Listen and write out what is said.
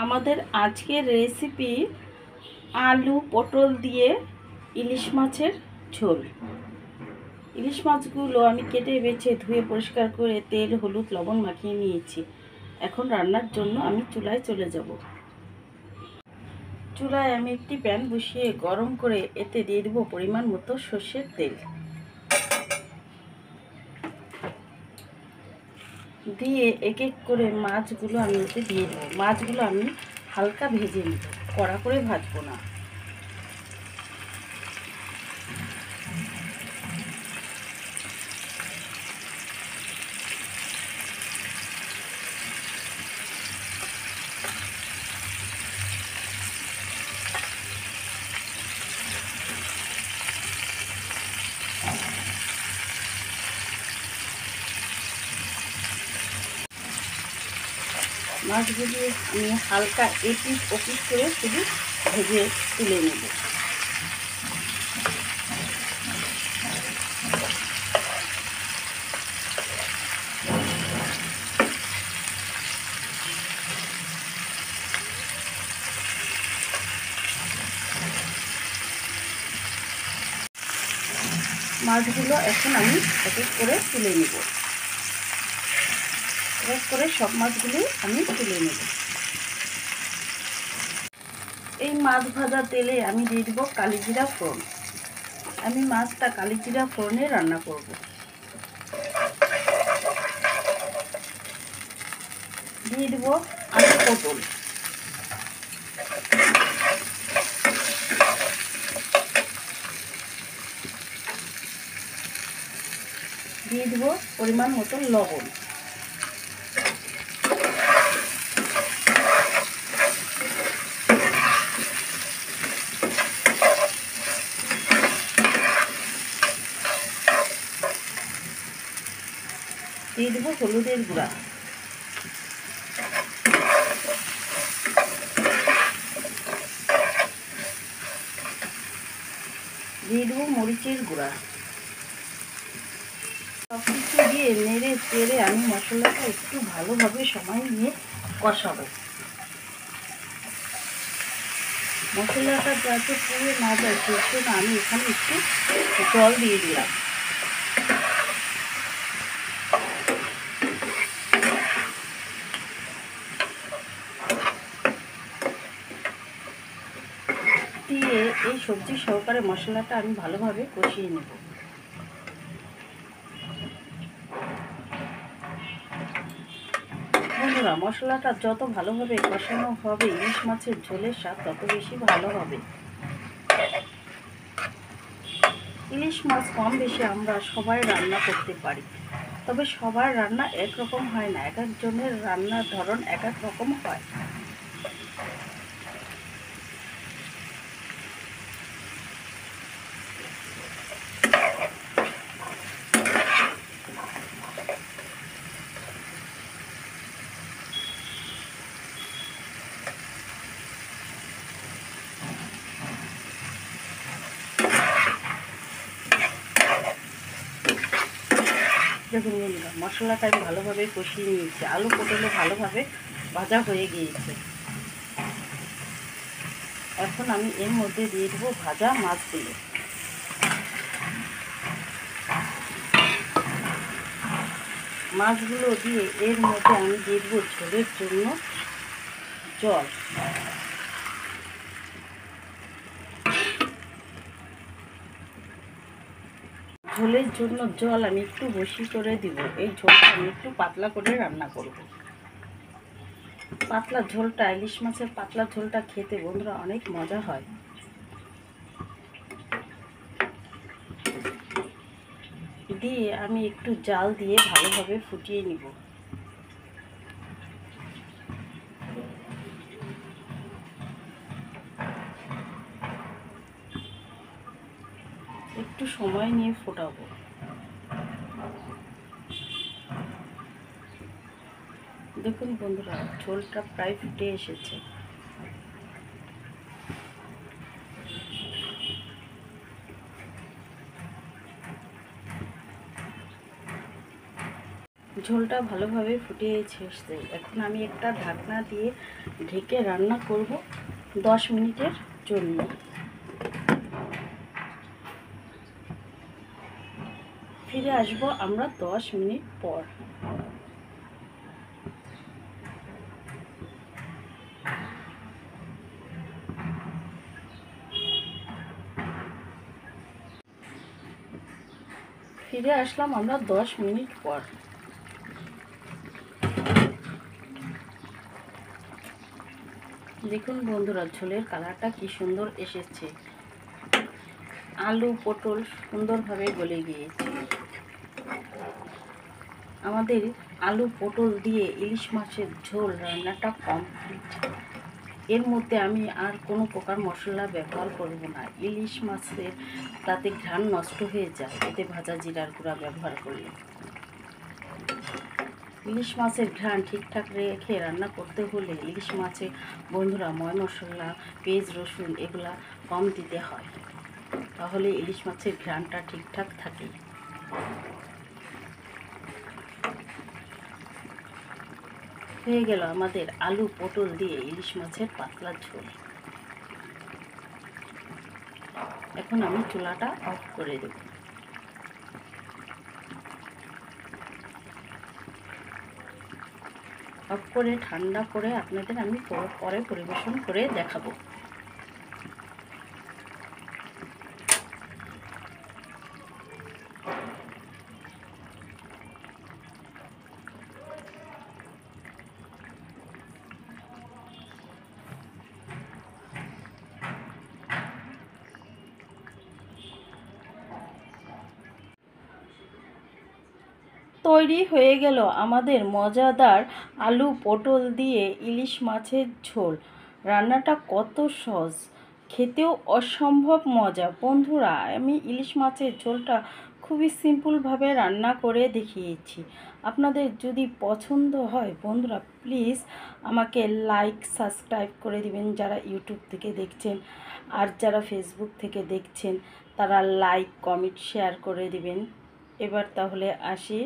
আমাদের আজকের রেসিপি আলু পটল দিয়ে ইলিশ মাছের ঝোল। ইলিশ মাছগুলো আমি কেটে বেছে ধুয়ে পরিষ্কার করে তেল হলুদ লবণ মাখিয়ে নিয়েছি। এখন রান্নার জন্য আমি চুলায় চলে যাব। চুলায় আমি একটি প্যান বসিয়ে গরম করে এতে দিয়ে দেবো পরিমাণ মতো সর্ষের তেল। দিয়ে এক এক করে মাছগুলো আমি এতে দিয়ে দেবো। মাছগুলো আমি হালকা ভেজে নেব, কড়া করে ভাজবো না। মাছগুলি আমি হালকা এপিস ওপিস করে শুধু ভেজে তুলে নেব। মাছগুলো এখন আমি এক এক করে তুলে নেব। এক করে সব মাছগুলি আমি তুলে নেব। এই মাছ ভাজা তেলে আমি দিয়ে দেবো কালিজিরা ফোড়ন। আমি মাছটা কালিজিরা ফোড়নে রান্না করব। দিয়ে দেবো আলু পটল। দিয়ে দেবো পরিমাণ মতো লবণ। দিয়ে দেবো হলুদের গুঁড়া। দিয়ে দেবো মরিচের গুঁড়া। সব কিছু দিয়ে নেড়ে চেড়ে আমি মশলাটা একটু ভালোভাবে সময় নিয়ে কষাবো। মশলাটা যাতে পুড়ে না যায় সেই জন্য আমি এখানে একটু জল দিয়ে দিলাম। দিয়ে এই সবজি সহকারে মশলাটা আমি ভালোভাবে কষিয়ে নেব। বন্ধুরা, মশলাটা যত ভালোভাবে কষানো হবে ইলিশ মাছের ঝোলের স্বাদ তত বেশি ভালো হবে। ইলিশ মাছ কম বেশি আমরা সবাই রান্না করতে পারি, তবে সবার রান্না একরকম হয় না। এক একজনের রান্নার ধরন এক এক রকম হয়। দেখুন বন্ধুরা, মশলাটা আমি ভালোভাবে কষিয়ে নিয়েছি। আলু পটলে ভালোভাবে ভাজা হয়ে গিয়েছে। এখন আমি এর মধ্যে দিয়ে দেবো ভাজা মাছগুলো। মাছগুলো দিয়ে এর মধ্যে আমি দিয়ে দেবো ঝোলের জন্য জল। ঝোলের জন্য জল আমি একটু বেশি করে দিব। এই ঝোলটা আমি একটু পাতলা করে রান্না করব। পাতলা ঝোলটা, ইলিশ মাছের পাতলা ঝোলটা খেতে বন্ধুরা অনেক মজা হয়। দিয়ে আমি একটু জাল দিয়ে ভালোভাবে ফুটিয়ে নিব। একটু সময় নিয়ে ফোটাবো। দেখুন বন্ধুরা, ঝোলটা প্রায় ফুটে এসেছে। ঝোলটা ভালোভাবে ফুটে এসেছে। এখন আমি একটা ঢাকনা দিয়ে ঢেকে রান্না করব 10 মিনিটের জন্য। ফিরে আসবো আমরা 10 মিনিট পর। ফিরে আসলাম আমরা 10 মিনিট পর। দেখুন বন্ধুরা, ঝোলের কালারটা কি সুন্দর এসেছে। আলু পটল সুন্দরভাবে গলে গিয়েছে। আমাদের আলু পটল দিয়ে ইলিশ মাছের ঝোল রান্নাটা কমপ্লিট। এর মধ্যে আমি আর কোনো প্রকার মশলা ব্যবহার করব না। ইলিশ মাছের তাতে ঘ্রাণ নষ্ট হয়ে যায় এতে ভাজা জিরার গুঁড়া ব্যবহার করলে। ইলিশ মাছের ঘ্রাণ ঠিকঠাক রেখে রান্না করতে হলে ইলিশ মাছে বন্ধুরা ময় মশলা, পেঁয়াজ রসুন এগুলা কম দিতে হয়, তাহলে ইলিশ মাছের ঘ্রাণটা ঠিকঠাক থাকে। হয়ে গেল আমাদের আলু পটল দিয়ে ইলিশ মাছের পাতলা ঝোল। এখন আমি চুলাটা অফ করে দেব। অফ করে ঠান্ডা করে আপনাদের আমি পরে পরিবেশন করে দেখাবো। তৈরি হয়ে গেল আমাদের মজাদার আলু পটল দিয়ে ইলিশ মাছের ঝোল। রান্নাটা কত সহজ, খেতেও অসম্ভব মজা। বন্ধুরা, আমি ইলিশ মাছের ঝোলটা খুবই সিম্পলভাবে রান্না করে দেখিয়েছি। আপনাদের যদি পছন্দ হয় বন্ধুরা, প্লিজ আমাকে লাইক সাবস্ক্রাইব করে দিবেন যারা ইউটিউব থেকে দেখছেন, আর যারা ফেসবুক থেকে দেখছেন তারা লাইক কমেন্ট শেয়ার করে দিবেন। এবার তাহলে আসি।